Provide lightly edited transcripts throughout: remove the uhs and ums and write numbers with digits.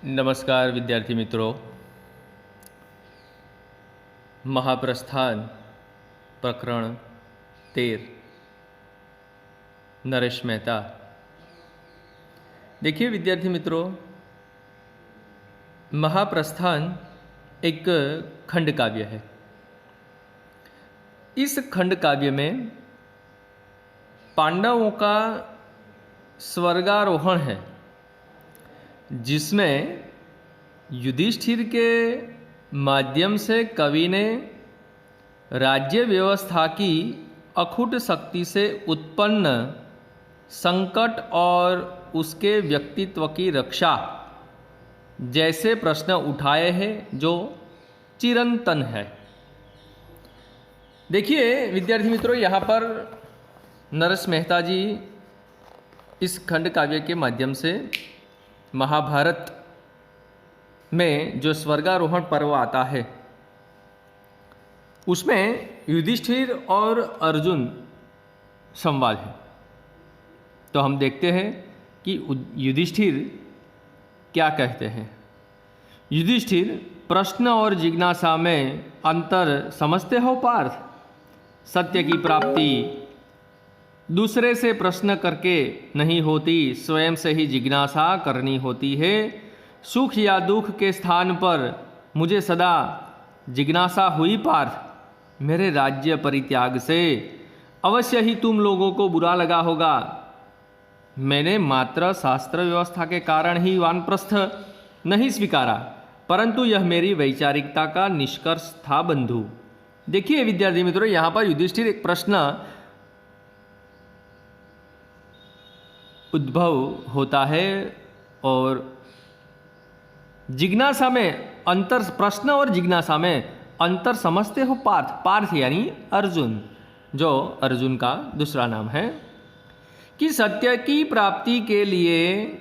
नमस्कार विद्यार्थी मित्रों। महाप्रस्थान प्रकरण 13 नरेश मेहता। देखिए विद्यार्थी मित्रों, महाप्रस्थान एक खंड काव्य है। इस खंड काव्य में पांडवों का स्वर्गारोहण है, जिसमें युधिष्ठिर के माध्यम से कवि ने राज्य व्यवस्था की अखुट शक्ति से उत्पन्न संकट और उसके व्यक्तित्व की रक्षा जैसे प्रश्न उठाए हैं, जो चिरंतन है। देखिए विद्यार्थी मित्रों, यहाँ पर नरेश मेहता जी इस खंड काव्य के माध्यम से महाभारत में जो स्वर्गारोहण पर्व आता है, उसमें युधिष्ठिर और अर्जुन संवाद है। तो हम देखते हैं कि युधिष्ठिर क्या कहते हैं। युधिष्ठिर, प्रश्न और जिज्ञासा में अंतर समझते हो पार्थ? सत्य की प्राप्ति दूसरे से प्रश्न करके नहीं होती, स्वयं से ही जिज्ञासा करनी होती है। सुख या दुख के स्थान पर मुझे सदा जिज्ञासा हुई पार्थ। मेरे राज्य परित्याग से अवश्य ही तुम लोगों को बुरा लगा होगा। मैंने मात्र शास्त्र व्यवस्था के कारण ही वानप्रस्थ नहीं स्वीकारा, परंतु यह मेरी वैचारिकता का निष्कर्ष था बंधु। देखिए विद्यार्थी मित्रों, यहाँ पर युधिष्ठिर एक प्रश्न उद्भव होता है और जिज्ञासा में अंतर, प्रश्न और जिज्ञासा में अंतर समझते हो पार्थ? पार्थ यानी अर्जुन, जो अर्जुन का दूसरा नाम है, कि सत्य की प्राप्ति के लिए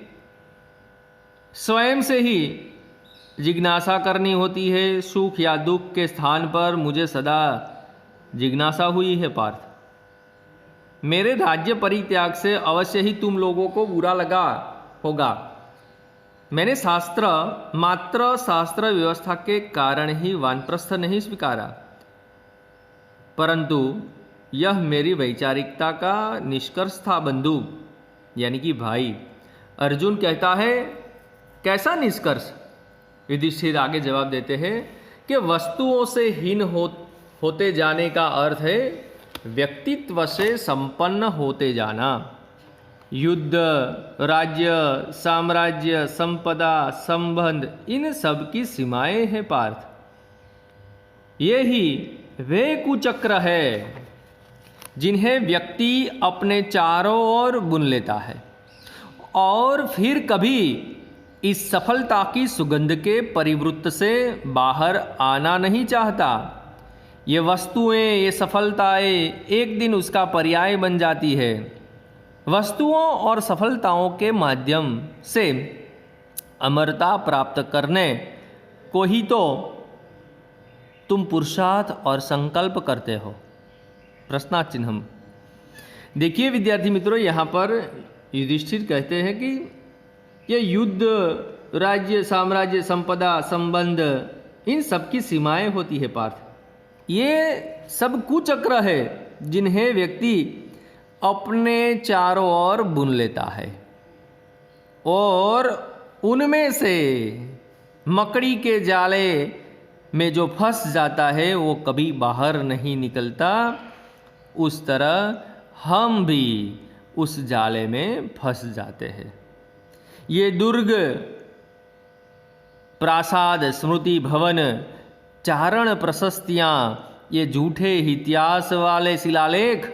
स्वयं से ही जिज्ञासा करनी होती है। सुख या दुख के स्थान पर मुझे सदा जिज्ञासा हुई है पार्थ। मेरे राज्य परित्याग से अवश्य ही तुम लोगों को बुरा लगा होगा। मैंने मात्र शास्त्र व्यवस्था के कारण ही वानप्रस्थ नहीं स्वीकारा, परंतु यह मेरी वैचारिकता का निष्कर्ष था बंधु, यानी कि भाई। अर्जुन कहता है, कैसा निष्कर्ष? युधिष्ठिर आगे जवाब देते हैं कि वस्तुओं से हीन होते जाने का अर्थ है व्यक्तित्व से संपन्न होते जाना। युद्ध, राज्य, साम्राज्य, संपदा, संबंध, इन सब की सीमाएं हैं पार्थ। ये ही वे कुचक्र है जिन्हें व्यक्ति अपने चारों ओर बुन लेता है और फिर कभी इस सफलता की सुगंध के परिवृत्त से बाहर आना नहीं चाहता। ये वस्तुएं, ये सफलताएं एक दिन उसका पर्याय बन जाती है। वस्तुओं और सफलताओं के माध्यम से अमरता प्राप्त करने को ही तो तुम पुरुषार्थ और संकल्प करते हो। प्रश्नार्थ चिन्ह। देखिए विद्यार्थी मित्रों, यहाँ पर युधिष्ठिर कहते हैं कि ये युद्ध, राज्य, साम्राज्य, संपदा, संबंध, इन सब की सीमाएं होती है पार्थ। ये सब कुचक्र है जिन्हें व्यक्ति अपने चारों ओर बुन लेता है और उनमें से मकड़ी के जाले में जो फंस जाता है वो कभी बाहर नहीं निकलता। उस तरह हम भी उस जाले में फंस जाते हैं। ये दुर्ग, प्रासाद, स्मृति भवन, चारण प्रशस्तियाँ, ये झूठे इतिहास वाले शिलालेख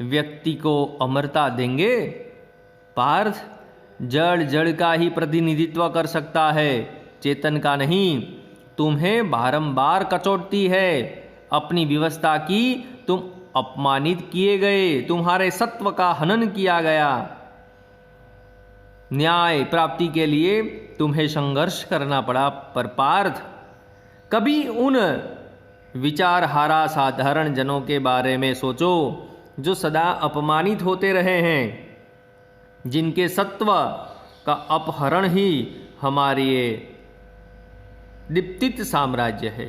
व्यक्ति को अमरता देंगे पार्थ? जड़ जड़ का ही प्रतिनिधित्व कर सकता है, चेतन का नहीं। तुम्हें बारंबार कचोटती है अपनी व्यवस्था की, तुम अपमानित किए गए, तुम्हारे सत्व का हनन किया गया। न्याय प्राप्ति के लिए तुम्हें संघर्ष करना पड़ा, पर पार्थ कभी उन विचारहारा साधारण जनों के बारे में सोचो जो सदा अपमानित होते रहे हैं, जिनके सत्व का अपहरण ही हमारे ये दीप्तित साम्राज्य है।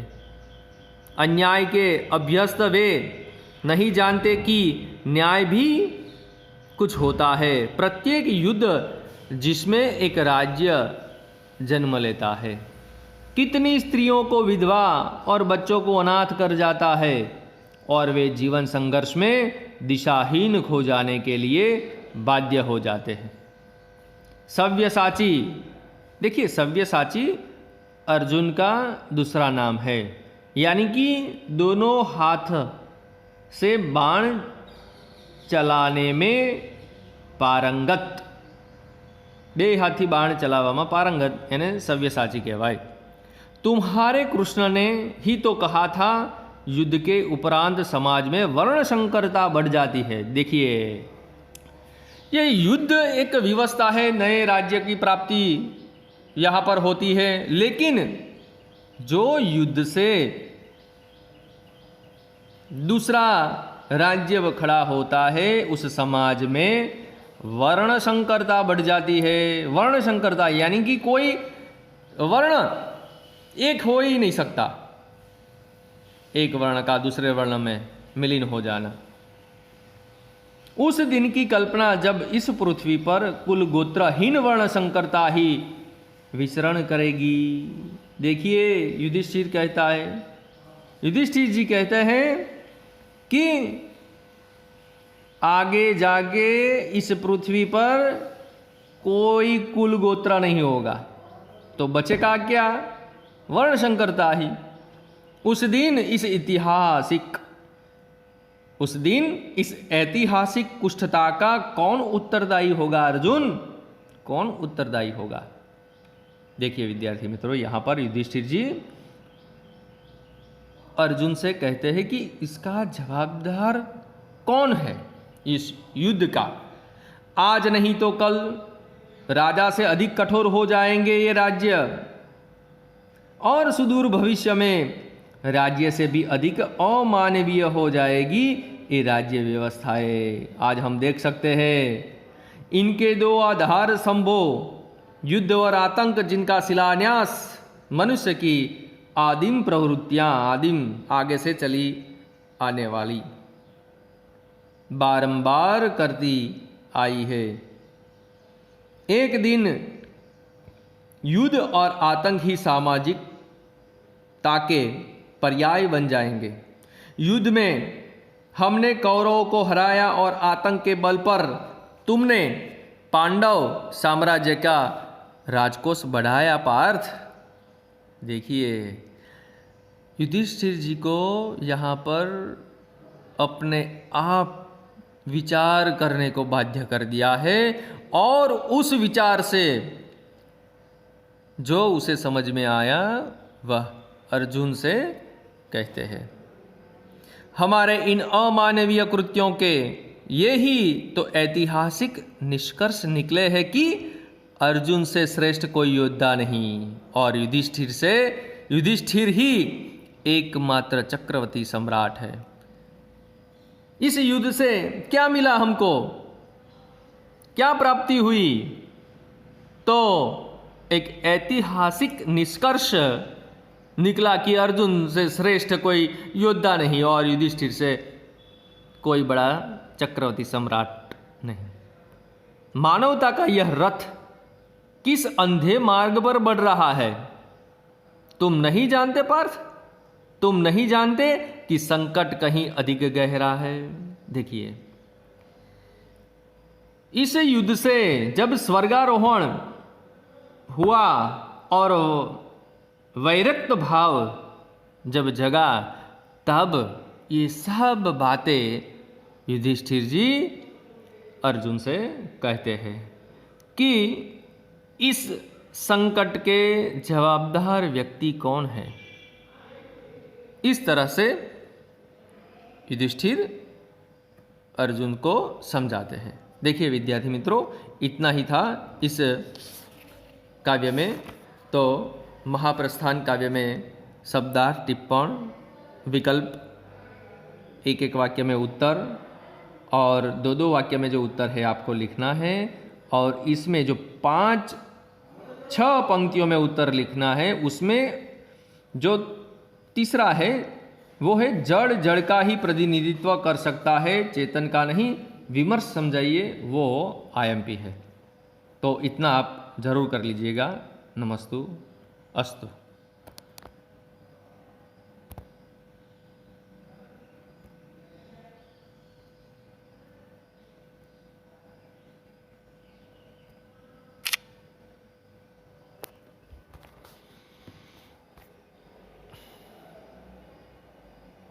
अन्याय के अभ्यस्त वे नहीं जानते कि न्याय भी कुछ होता है। प्रत्येक युद्ध जिसमें एक राज्य जन्म लेता है, कितनी स्त्रियों को विधवा और बच्चों को अनाथ कर जाता है, और वे जीवन संघर्ष में दिशाहीन खो जाने के लिए बाध्य हो जाते हैं। सव्यसाची, देखिए सव्यसाची अर्जुन का दूसरा नाम है, यानी कि दोनों हाथ से बाण चलाने में पारंगत, बे हाथी बाण चलावा पारंगत यानी सव्यसाची कहवाय। तुम्हारे कृष्ण ने ही तो कहा था युद्ध के उपरांत समाज में वर्ण संकरता बढ़ जाती है। देखिए ये युद्ध एक व्यवस्था है, नए राज्य की प्राप्ति यहाँ पर होती है, लेकिन जो युद्ध से दूसरा राज्य खड़ा होता है उस समाज में वर्ण संकरता बढ़ जाती है। वर्ण संकरता यानी कि कोई वर्ण एक हो ही नहीं सकता, एक वर्ण का दूसरे वर्ण में विलीन हो जाना। उस दिन की कल्पना जब इस पृथ्वी पर कुल गोत्रहीन वर्ण संकरता ही विचरण करेगी। देखिए युधिष्ठिर कहता है, युधिष्ठिर जी कहते हैं कि आगे जाके इस पृथ्वी पर कोई कुल गोत्र नहीं होगा, तो बचेगा क्या? वर्ण संकरता ही। उस दिन इस ऐतिहासिक कुष्ठता का कौन उत्तरदायी होगा अर्जुन? कौन उत्तरदायी होगा? देखिए विद्यार्थी मित्रों, यहां पर युधिष्ठिर जी अर्जुन से कहते हैं कि इसका जवाबदार कौन है इस युद्ध का? आज नहीं तो कल राजा से अधिक कठोर हो जाएंगे ये राज्य, और सुदूर भविष्य में राज्य से भी अधिक अमानवीय हो जाएगी ये राज्य व्यवस्थाएं। आज हम देख सकते हैं इनके दो आधार स्तंभों युद्ध और आतंक, जिनका शिलान्यास मनुष्य की आदिम प्रवृत्तियां, आदिम आगे से चली आने वाली बारंबार करती आई है। एक दिन युद्ध और आतंक ही सामाजिकता के पर्याय बन जाएंगे। युद्ध में हमने कौरवों को हराया और आतंक के बल पर तुमने पांडव साम्राज्य का राजकोष बढ़ाया पार्थ। देखिए युधिष्ठिर जी को यहाँ पर अपने आप विचार करने को बाध्य कर दिया है, और उस विचार से जो उसे समझ में आया वह अर्जुन से कहते हैं। हमारे इन अमानवीय कृत्यों के ये ही तो ऐतिहासिक निष्कर्ष निकले हैं कि अर्जुन से श्रेष्ठ कोई योद्धा नहीं, और युधिष्ठिर ही एकमात्र चक्रवर्ती सम्राट है। इस युद्ध से क्या मिला हमको, क्या प्राप्ति हुई? तो एक ऐतिहासिक निष्कर्ष निकला कि अर्जुन से श्रेष्ठ कोई योद्धा नहीं और युधिष्ठिर से कोई बड़ा चक्रवर्ती सम्राट नहीं। मानवता का यह रथ किस अंधे मार्ग पर बढ़ रहा है तुम नहीं जानते पार्थ? तुम नहीं जानते कि संकट कहीं अधिक गहरा है। देखिए इस युद्ध से जब स्वर्गारोहण हुआ और वैरक्त भाव जब जगा, तब ये सब बातें युधिष्ठिर जी अर्जुन से कहते हैं कि इस संकट के जवाबदार व्यक्ति कौन है। इस तरह से युधिष्ठिर अर्जुन को समझाते हैं। देखिए विद्यार्थी मित्रों, इतना ही था इस काव्य में। तो महाप्रस्थान काव्य में शब्दार्थ, टिप्पण, विकल्प, एक एक वाक्य में उत्तर, और दो वाक्य में जो उत्तर है आपको लिखना है। और इसमें जो 5 6 पंक्तियों में उत्तर लिखना है। उसमें जो तीसरा है वो है जड़ जड़ का ही प्रतिनिधित्व कर सकता है, चेतन का नहीं। विमर्श समझाइए, वो IMP है। तो इतना आप जरूर कर लीजिएगा। नमस्तु अस्तु।